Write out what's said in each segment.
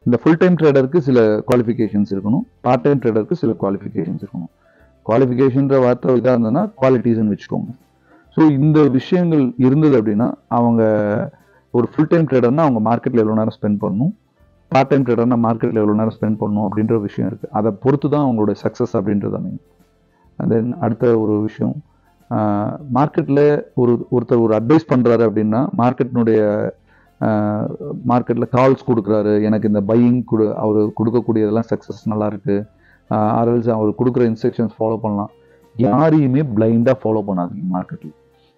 இந்த full time ட்ரேடருக்கு சில qualifications இருக்கணும், பார்ட் டைம் ட்ரேடருக்கு சில குவாலிஃபிகேஷன்ஸ் இருக்கணும். குவாலிஃபிகேஷன்ற வார்த்தை இதாக இருந்ததுன்னா குவாலிட்டிஸ்ன்னு வச்சுக்கோங்க. ஸோ இந்த விஷயங்கள் இருந்தது அப்படின்னா அவங்க ஒரு ஃபுல் டைம் ட்ரேடர்னா அவங்க மார்க்கெட்டில் எவ்வளோ நேரம் ஸ்பெண்ட் பண்ணணும், பார்ட் டைம் ட்ரேடர்னா மார்க்கெட்டில் எவ்வளோ நேரம் ஸ்பெண்ட் பண்ணணும் அப்படின்ற விஷயம் இருக்குது. அதை பொறுத்து தான் அவங்களோட சக்ஸஸ் அப்படின்றது அமையும். அண்ட் தென் அடுத்த ஒரு விஷயம், மார்க்கெட்டில் ஒருத்தர் ஒரு அட்வைஸ் பண்ணுறாரு அப்படின்னா மார்க்கெட்டில் கால்ஸ் கொடுக்குறாரு, எனக்கு இந்த பையிங் அவர் கொடுக்கக்கூடியதெல்லாம் சக்ஸஸ் நல்லா இருக்குது, ஆர்எல்ஸ் அவர் கொடுக்குற இன்ஸ்ட்ரக்ஷன்ஸ் ஃபாலோ பண்ணலாம். யாரையுமே பிளைண்டாக ஃபாலோ பண்ணாதீங்க. மார்க்கெட்டில்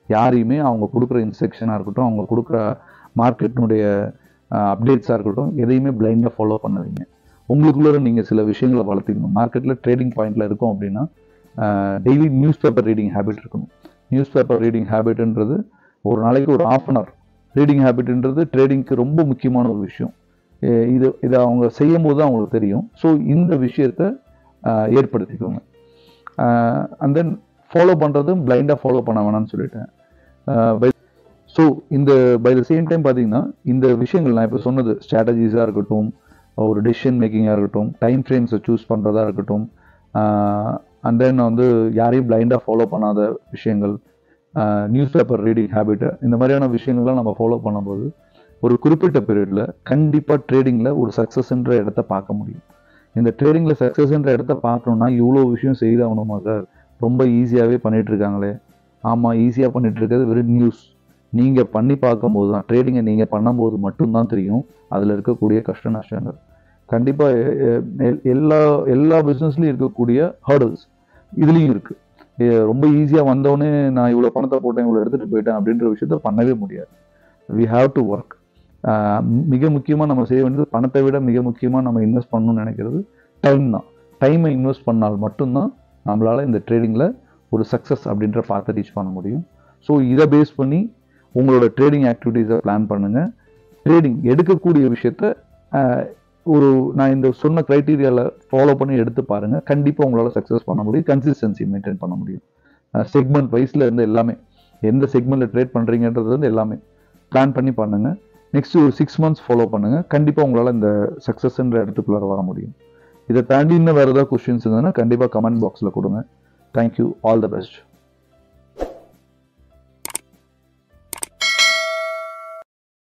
யாரையுமே அவங்க கொடுக்குற இன்ஸ்ட்ரக்ஷனாக இருக்கட்டும், அவங்க கொடுக்குற மார்க்கெட்டினுடைய அப்டேட்ஸாக இருக்கட்டும், எதையுமே பிளைண்டாக ஃபாலோ பண்ணாதீங்க. உங்களுக்குள்ளே நீங்கள் சில விஷயங்களை வளர்த்திக்கணும். மார்க்கெட்டில் ட்ரேடிங் பாயிண்டில் இருக்கும் அப்படின்னா daily news paper reading habit இருக்கணும். நியூஸ் பேப்பர் ரீடிங் ஹேபிட்ன்றது ஒரு நாளைக்கு ஒரு 1/2 hour ரீடிங் ஹேபிட்ன்றது ட்ரேடிங்க்கு ரொம்ப முக்கியமான ஒரு விஷயம். இதை அவங்க செய்யும் போது தான் அவங்களுக்கு தெரியும். ஸோ இந்த விஷயத்தை ஏற்படுத்திக்கோங்க. அண்ட் தென் ஃபாலோ பண்ணுறதும் பிளைண்டாக ஃபாலோ பண்ண வேணாம்னு சொல்லிட்டேன். ஸோ இந்த பை த சேம் டைம் பார்த்தீங்கன்னா இந்த விஷயங்கள் நான் இப்போ சொன்னது ஸ்ட்ராட்டஜிஸாக இருக்கட்டும், ஒரு டெசிஷன் மேக்கிங்காக இருக்கட்டும், டைம் ஃப்ரேம்ஸை சூஸ் பண்ணுறதா இருக்கட்டும், அண்ட் தென் யாரையும் பிளைண்டாக ஃபாலோ பண்ணாத விஷயங்கள், நியூஸ் பேப்பர் ரீடிங் ஹேபிட்டு, இந்த மாதிரியான விஷயங்கள்லாம் நம்ம ஃபாலோ பண்ணும்போது ஒரு குறிப்பிட்ட பீரியடில் கண்டிப்பாக ட்ரேடிங்கில் ஒரு சக்ஸஸ்ன்ற இடத்த பார்க்க முடியும். இந்த ட்ரேடிங்கில் சக்ஸஸ்ன்ற இடத்த பார்க்கணுன்னா இவ்வளோ விஷயம் செய்தாகணுமா சார், ரொம்ப ஈஸியாகவே பண்ணிகிட்ருக்காங்களே. ஆமாம், ஈஸியாக பண்ணிகிட்டு இருக்கிறது வெறும் நியூஸ். நீங்கள் பண்ணி பார்க்கும்போது தான், ட்ரேடிங்கை நீங்கள் பண்ணும்போது மட்டும்தான் தெரியும் அதில் இருக்கக்கூடிய கஷ்ட நஷ்டங்கள். கண்டிப்பாக எல்லா பிஸ்னஸ்லையும் இருக்கக்கூடிய ஹர்டல்ஸ் இதுலேயும் இருக்குது. ரொம்ப ஈஸியாக வந்தோடனே நான் இவ்வளோ பணத்தை போட்டேன், இவ்வளோ எடுத்துகிட்டு போயிட்டேன் அப்படின்ற விஷயத்த பண்ணவே முடியாது. We have to work. மிக முக்கியமாக நம்ம செய்ய வேண்டியது, பணத்தை விட மிக முக்கியமாக நம்ம இன்வெஸ்ட் பண்ணணும்னு நினைக்கிறது டைம் தான். டைமை இன்வெஸ்ட் பண்ணால் மட்டும்தான் நம்மளால் இந்த ட்ரேடிங்கில் ஒரு சக்ஸஸ் அப்படின்ற பார்த்து ரீச் பண்ண முடியும். ஸோ இதை பேஸ் பண்ணி உங்களோட ட்ரேடிங் ஆக்டிவிட்டீஸை பிளான் பண்ணுங்கள். ட்ரேடிங் எடுக்கக்கூடிய விஷயத்த நான் இந்த சொன்ன க்ரைட்டீரியாவில் ஃபாலோ பண்ணி எடுத்து பாருங்கள். கண்டிப்பாக உங்களால் சக்ஸஸ் பண்ண முடியும், கன்சிஸ்டன்சி மெயின்டைன் பண்ண முடியும். செக்மெண்ட் வைஸில் இருந்து எல்லாமே, எந்த செக்மெண்ட்டில் ட்ரேட் பண்ணுறீங்கன்றது வந்து எல்லாமே பிளான் பண்ணி பண்ணுங்கள். நெக்ஸ்ட்டு ஒரு 6 months ஃபாலோ பண்ணுங்கள். கண்டிப்பாக உங்களால் இந்த சக்ஸஸ்ன்ற இடத்துக்குள்ளே வர முடியும். இதை தாண்டி இன்னும் வேறு ஏதாவது கொஸ்டின்ஸ் இருந்ததுன்னா கண்டிப்பாக கமெண்ட் பாக்ஸில் கொடுங்க. தேங்க்யூ. All the best.